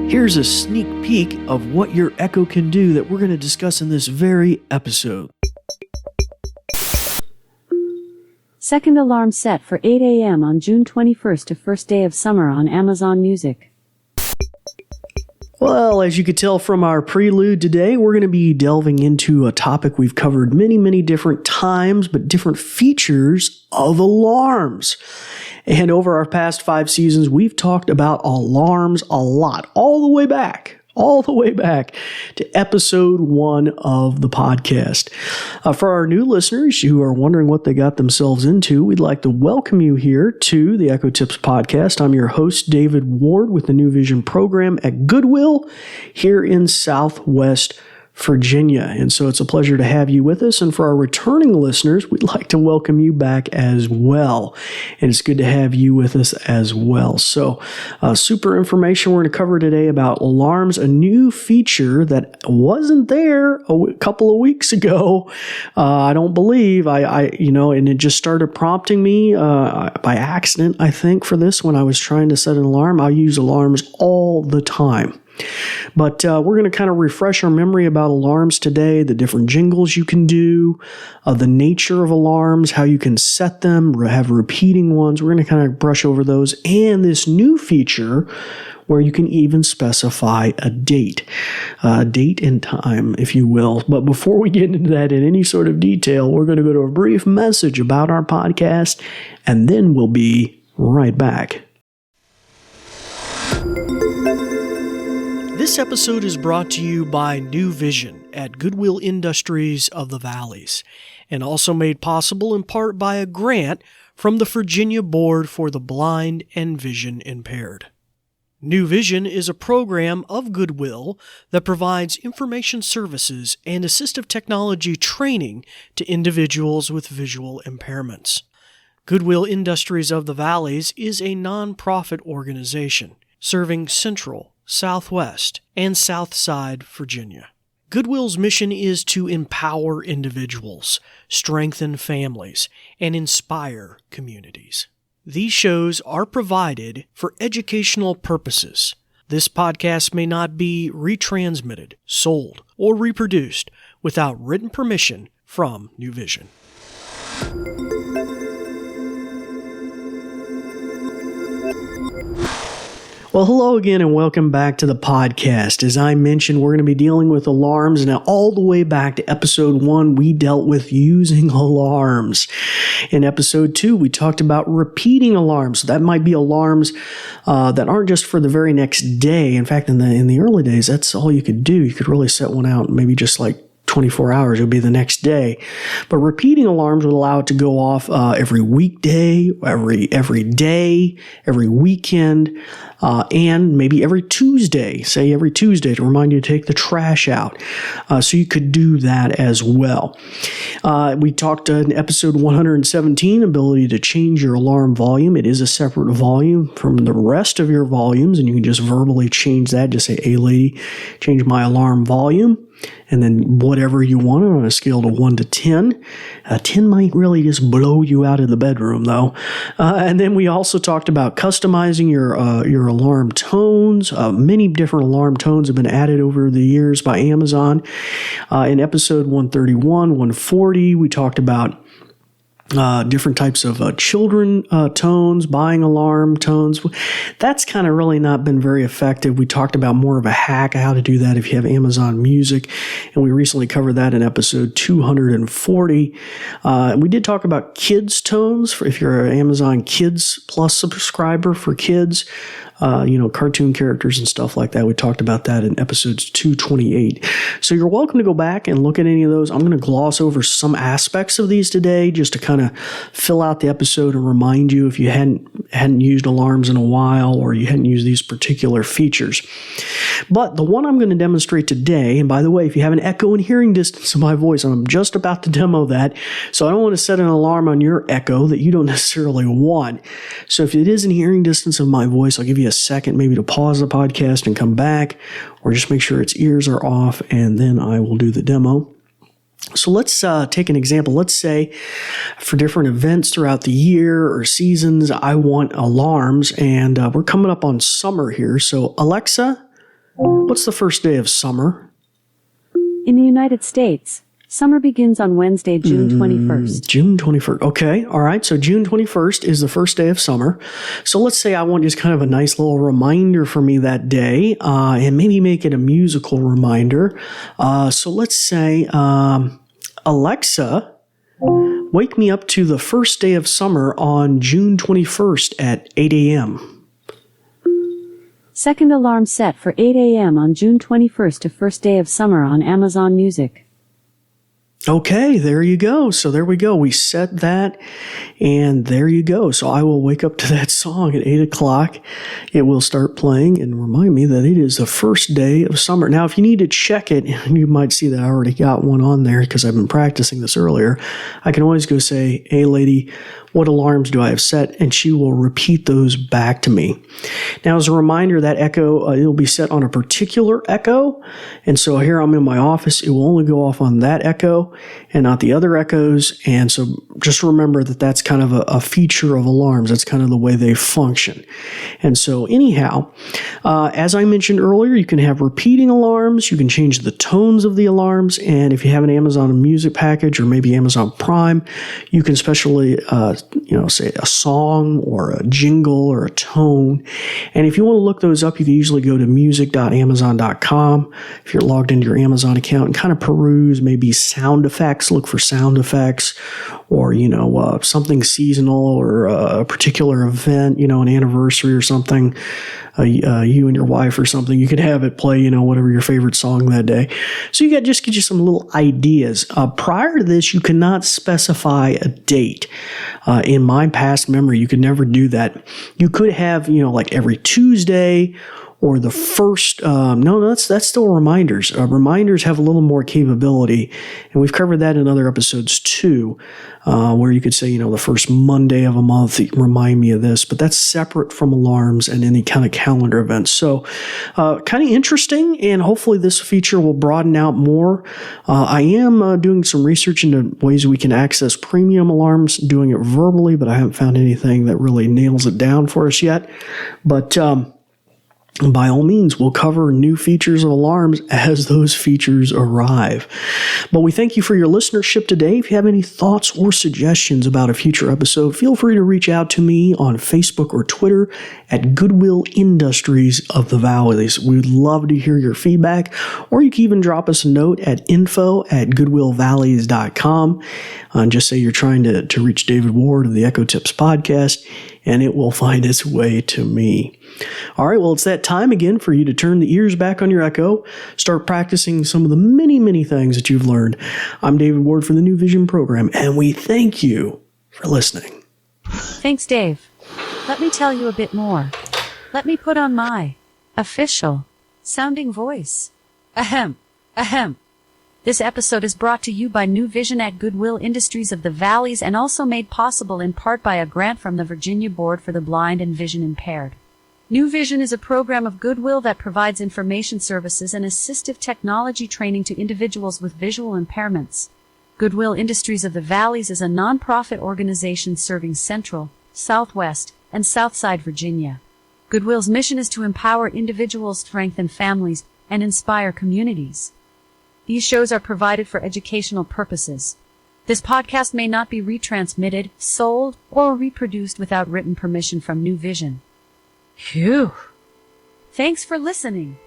Here's a sneak peek of what your Echo can do that we're going to discuss in this very episode. Second alarm set for 8 a.m. on June 21st to first day of summer on Amazon Music. Well, as you could tell from our prelude today, we're going to be delving into a topic we've covered many different times, but different features of alarms. And over our past 5 seasons, we've talked about alarms a lot, all the way back to episode 1 of the podcast. For our new listeners who are wondering what they got themselves into, we'd like to welcome you here to the Echo Tips podcast. I'm your host, David Ward, with the New Vision program at Goodwill here in Southwest Virginia. And so it's a pleasure to have you with us. And for our returning listeners, we'd like to welcome you back as well. And it's good to have you with us as well. So super information we're going to cover today about alarms, a new feature that wasn't there a couple of weeks ago. I don't believe and it just started prompting me by accident, I think, for this when I was trying to set an alarm. I use alarms all the time. But we're going to kind of refresh our memory about alarms today, the different jingles you can do, the nature of alarms, how you can set them, have repeating ones. We're going to kind of brush over those, and this new feature where you can even specify a date and time, if you will. But before we get into that in any sort of detail, we're going to go to a brief message about our podcast, and then we'll be right back. This episode is brought to you by New Vision at Goodwill Industries of the Valleys, and also made possible in part by a grant from the Virginia Board for the Blind and Vision Impaired. New Vision is a program of Goodwill that provides information services and assistive technology training to individuals with visual impairments. Goodwill Industries of the Valleys is a nonprofit organization serving Central, Southwest, and Southside Virginia. Goodwill's mission is to empower individuals, strengthen families, and inspire communities. These shows are provided for educational purposes. This podcast may not be retransmitted, sold, or reproduced without written permission from New Vision. Well, hello again and welcome back to the podcast. As I mentioned, we're going to be dealing with alarms. Now, all the way back to episode 1, we dealt with using alarms. In episode 2, we talked about repeating alarms. So that might be alarms that aren't just for the very next day. In fact, in the early days, that's all you could do. You could really set one out maybe just like 24 hours, it would be the next day. But repeating alarms would allow it to go off every weekday, every day, every weekend, and maybe every Tuesday, say every Tuesday to remind you to take the trash out. So you could do that as well. We talked in episode 117, ability to change your alarm volume. It is a separate volume from the rest of your volumes, and you can just verbally change that. Just say, "Hey, lady, change my alarm volume." And then whatever you want on a scale to 1 to 10. 10 might really just blow you out of the bedroom, though. And then we also talked about customizing your alarm tones. Many different alarm tones have been added over the years by Amazon. In episode 131, 140, we talked about different types of children tones, buying alarm tones. That's kind of really not been very effective. We talked about more of a hack, how to do that if you have Amazon Music, and we recently covered that in episode 240. We did talk about kids tones, if you're an Amazon Kids Plus subscriber for kids. Cartoon characters and stuff like that. We talked about that in episodes 228. So you're welcome to go back and look at any of those. I'm going to gloss over some aspects of these today just to kind of fill out the episode and remind you if you hadn't used alarms in a while or you hadn't used these particular features. But the one I'm going to demonstrate today, and by the way, if you have an echo and hearing distance of my voice, I'm just about to demo that. So I don't want to set an alarm on your echo that you don't necessarily want. So if it is in hearing distance of my voice, I'll give you a second maybe to pause the podcast and come back, or just make sure its ears are off, and then I will do the demo. So let's take an example. Let's say for different events throughout the year or seasons, I want alarms, and we're coming up on summer here. So Alexa, What's the first day of summer? In the United States, summer begins on Wednesday, June 21st. June 21st. Okay. All right. So June 21st is the first day of summer. So let's say I want just kind of a nice little reminder for me that day, and maybe make it a musical reminder. So let's say, Alexa, wake me up to the first day of summer on June 21st at 8 a.m. Second alarm set for 8 a.m. on June 21st to first day of summer on Amazon Music. Okay, there you go. So there we go. We set that, and there you go. So I will wake up to that song at 8 o'clock. It will start playing and remind me that it is the first day of summer. Now, if you need to check it, you might see that I already got one on there because I've been practicing this earlier. I can always go say, "Hey, lady, what alarms do I have set?" And she will repeat those back to me. Now, as a reminder, that echo, it'll be set on a particular echo. And so here I'm in my office. It will only go off on that echo and not the other echoes. And so just remember that that's kind of a feature of alarms. That's kind of the way they function. And so anyhow, as I mentioned earlier, you can have repeating alarms. You can change the tones of the alarms. And if you have an Amazon Music package or maybe Amazon Prime, you can specially say a song or a jingle or a tone. And if you want to look those up, you can usually go to music.amazon.com if you're logged into your Amazon account and kind of peruse maybe sound effects, look for sound effects or, something seasonal or a particular event, an anniversary or something, you and your wife or something. You could have it play, whatever your favorite song that day. So you got just get you some little ideas. Prior to this, you cannot specify a date. In my past memory, you could never do that. You could have, like every Tuesday or the first, that's still reminders. Reminders have a little more capability, and we've covered that in other episodes too, where you could say, the first Monday of a month, remind me of this, but that's separate from alarms and any kind of calendar events. So, kind of interesting, and hopefully this feature will broaden out more. I am doing some research into ways we can access premium alarms, doing it verbally, but I haven't found anything that really nails it down for us yet. But, by all means, we'll cover new features of alarms as those features arrive. But we thank you for your listenership today. If you have any thoughts or suggestions about a future episode, feel free to reach out to me on Facebook or Twitter at Goodwill Industries of the Valleys. We'd love to hear your feedback, or you can even drop us a note at info@goodwillvalleys.com. And just say you're trying to reach David Ward of the Echo Tips podcast, and it will find its way to me. All right, well, it's that time again for you to turn the ears back on your Echo, start practicing some of the many, many things that you've learned. I'm David Ward from the New Vision program, and we thank you for listening. Thanks, Dave. Let me tell you a bit more. Let me put on my official sounding voice. Ahem, ahem. This episode is brought to you by New Vision at Goodwill Industries of the Valleys and also made possible in part by a grant from the Virginia Board for the Blind and Vision Impaired. New Vision is a program of Goodwill that provides information services and assistive technology training to individuals with visual impairments. Goodwill Industries of the Valleys is a nonprofit organization serving Central, Southwest, and Southside Virginia. Goodwill's mission is to empower individuals, strengthen families, and inspire communities. These shows are provided for educational purposes. This podcast may not be retransmitted, sold, or reproduced without written permission from New Vision. Phew! Thanks for listening.